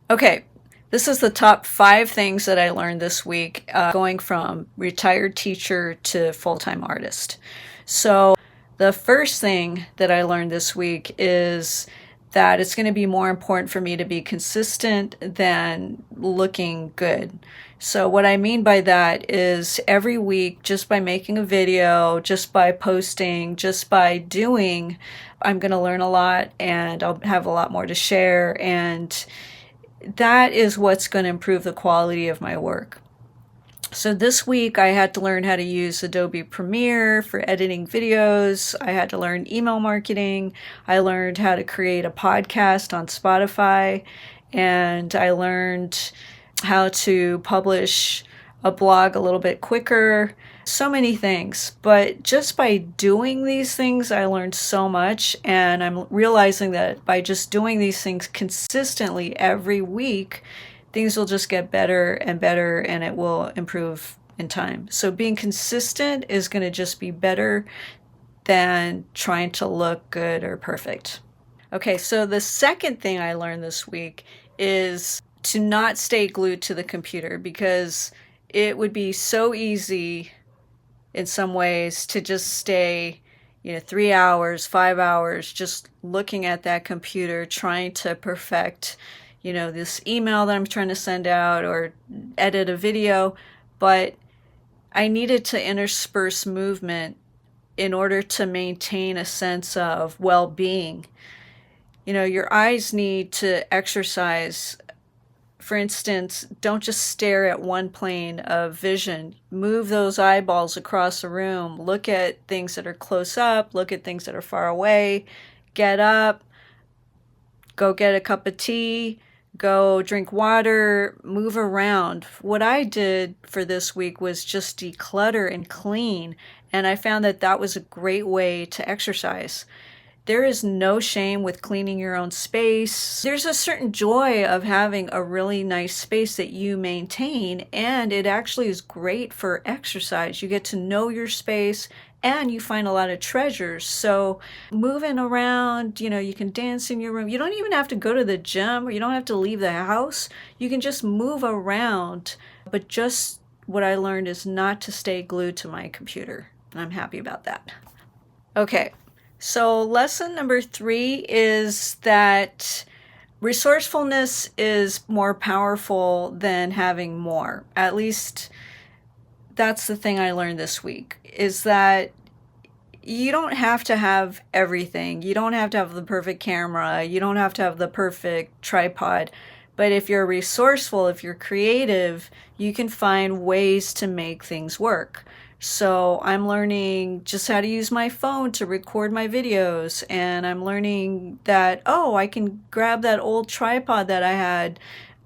Okay, this is the top 5 things that I learned this week, going from retired teacher to full-time artist. So, the first thing that I learned this week is that it's going to be more important for me to be consistent than looking good. So, what I mean by that is every week, just by making a video, just by posting, just by doing, I'm going to learn a lot and I'll have a lot more to share. And that is what's going to improve the quality of my work. So this week I had to learn how to use Adobe Premiere for editing videos. I had to learn email marketing. I learned how to create a podcast on Spotify. And I learned how to publish a blog a little bit quicker. So many things. But just by doing these things, I learned so much. And I'm realizing that by just doing these things consistently every week, things will just get better and better and it will improve in time. So being consistent is going to just be better than trying to look good or perfect. Okay, so the second thing I learned this week is to not stay glued to the computer, because it would be so easy in some ways to just stay 3 hours, 5 hours just looking at that computer trying to perfect this email that I'm trying to send out or edit a video. But I needed to intersperse movement in order to maintain a sense of well-being. Your eyes need to exercise. For instance, don't just stare at one plane of vision. Move those eyeballs across the room. Look at things that are close up. Look at things that are far away. Get up. Go get a cup of tea. Go drink water. Move around. What I did for this week was just declutter and clean. And I found that that was a great way to exercise. There is no shame with cleaning your own space. There's a certain joy of having a really nice space that you maintain, and it actually is great for exercise. You get to know your space and you find a lot of treasures. So moving around, you can dance in your room. You don't even have to go to the gym, or you don't have to leave the house. You can just move around. But just what I learned is not to stay glued to my computer. And I'm happy about that. Okay. So lesson number 3 is that resourcefulness is more powerful than having more. At least that's the thing I learned this week, is that you don't have to have everything. You don't have to have the perfect camera. You don't have to have the perfect tripod. But if you're resourceful, if you're creative, you can find ways to make things work. So I'm learning just how to use my phone to record my videos, and I'm learning that, I can grab that old tripod that I had.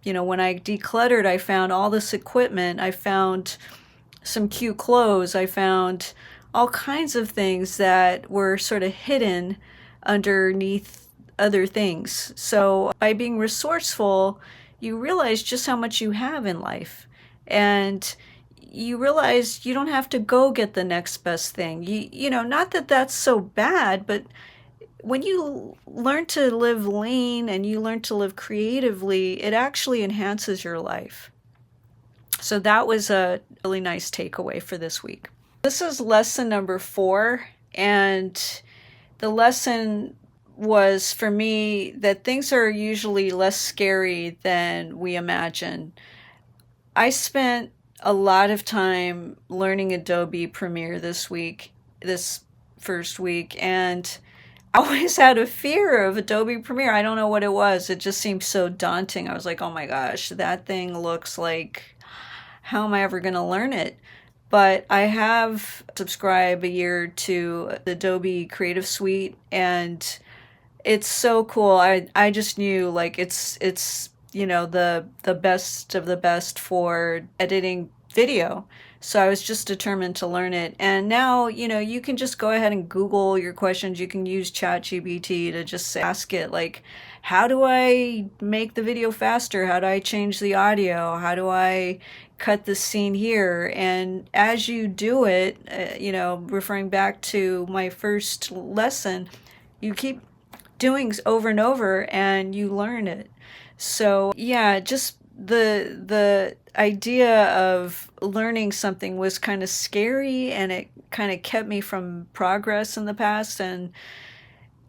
When I decluttered, I found all this equipment. I found some cute clothes. I found all kinds of things that were sort of hidden underneath other things. So by being resourceful, you realize just how much you have in life. And you realize you don't have to go get the next best thing. Not that that's so bad, but when you learn to live lean and you learn to live creatively, it actually enhances your life. So that was a really nice takeaway for this week. This is lesson number 4, and the lesson was for me that things are usually less scary than we imagine. I spent a lot of time learning Adobe Premiere this first week, and I always had a fear of Adobe Premiere. I don't know what it was. It just seemed so daunting. I was like, oh my gosh, that thing looks like, how am I ever going to learn it? But I have subscribed a year to the Adobe Creative Suite, and it's so cool. I just knew, like, it's the best of the best for editing video. So I was just determined to learn it. And now, you can just go ahead and Google your questions. You can use ChatGPT to just ask it, like, how do I make the video faster? How do I change the audio? How do I cut the scene here? And as you do it, referring back to my first lesson, you keep doing over and over and you learn it. So yeah, just the idea of learning something was kind of scary, and it kind of kept me from progress in the past. And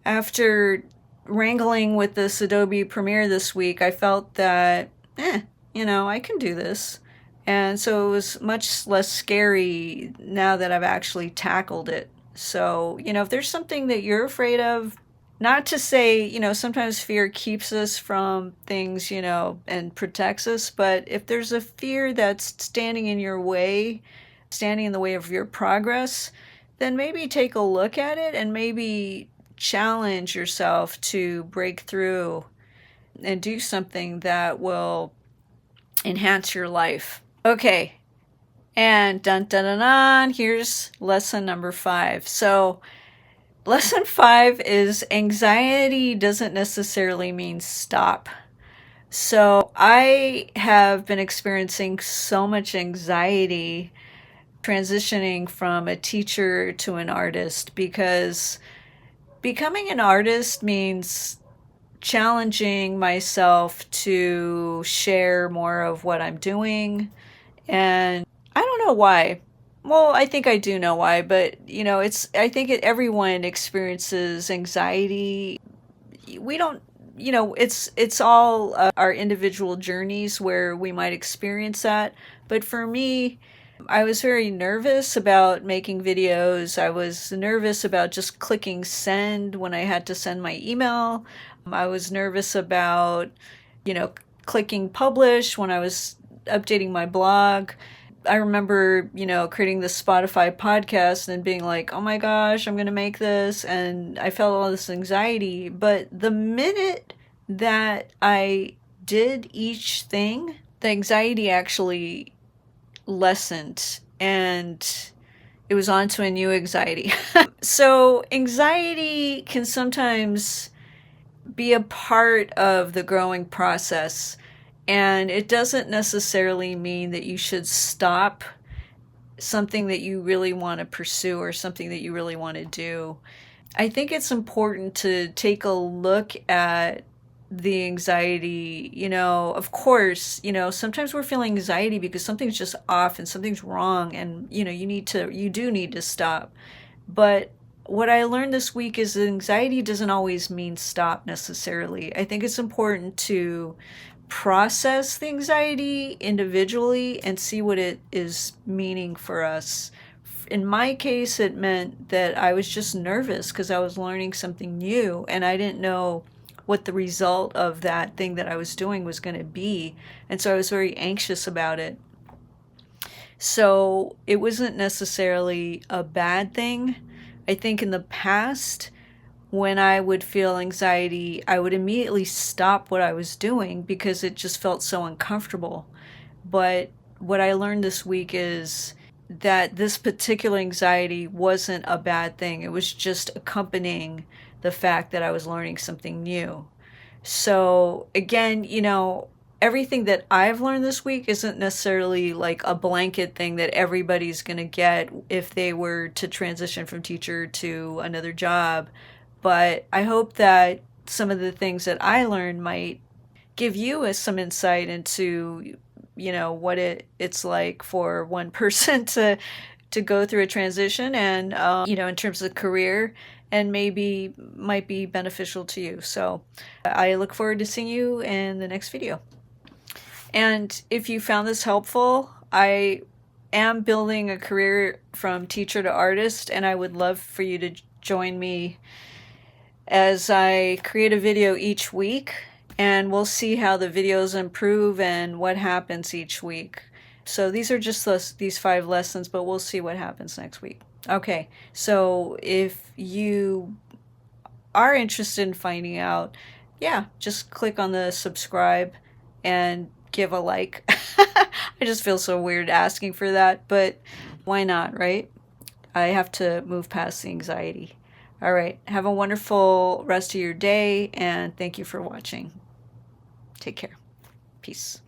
after wrangling with this Adobe Premiere this week, I felt that, I can do this. And so it was much less scary now that I've actually tackled it. So, if there's something that you're afraid of, not to say, sometimes fear keeps us from things, and protects us, but if there's a fear that's standing in your way, standing in the way of your progress, then maybe take a look at it and maybe challenge yourself to break through and do something that will enhance your life. Okay, and dun dun dun dun, here's lesson number 5. So, lesson 5 is anxiety doesn't necessarily mean stop. So, I have been experiencing so much anxiety transitioning from a teacher to an artist, because becoming an artist means challenging myself to share more of what I'm doing. And I don't know why. Well, I think I do know why, but I think everyone experiences anxiety. We don't, it's all our individual journeys where we might experience that. But for me, I was very nervous about making videos. I was nervous about just clicking send when I had to send my email. I was nervous about, clicking publish when I was updating my blog. I remember, creating the Spotify podcast and being like, oh my gosh, I'm going to make this. And I felt all this anxiety. But the minute that I did each thing, the anxiety actually lessened, and it was on to a new anxiety. So anxiety can sometimes be a part of the growing process, and it doesn't necessarily mean that you should stop something that you really want to pursue or something that you really want to do. I think it's important to take a look at the anxiety. Of course, sometimes we're feeling anxiety because something's just off and something's wrong, and you do need to stop. But what I learned this week is that anxiety doesn't always mean stop necessarily. I think it's important to process the anxiety individually and see what it is meaning for us. In my case, it meant that I was just nervous because I was learning something new and I didn't know what the result of that thing that I was doing was going to be. And so I was very anxious about it. So it wasn't necessarily a bad thing. I think in the past, when I would feel anxiety, I would immediately stop what I was doing because it just felt so uncomfortable. But what I learned this week is that this particular anxiety wasn't a bad thing. It was just accompanying the fact that I was learning something new. So again, everything that I've learned this week isn't necessarily like a blanket thing that everybody's going to get if they were to transition from teacher to another job. But I hope that some of the things that I learned might give you some insight into, what it's like for one person to go through a transition, and, in terms of career, and maybe might be beneficial to you. So I look forward to seeing you in the next video. And if you found this helpful, I am building a career from teacher to artist, and I would love for you to join me as I create a video each week, and we'll see how the videos improve and what happens each week. So these are just these 5 lessons, but we'll see what happens next week. Okay, so if you are interested in finding out, just click on the subscribe and give a like. I just feel so weird asking for that, but why not, right? I have to move past the anxiety. All right, have a wonderful rest of your day, and thank you for watching. Take care. Peace.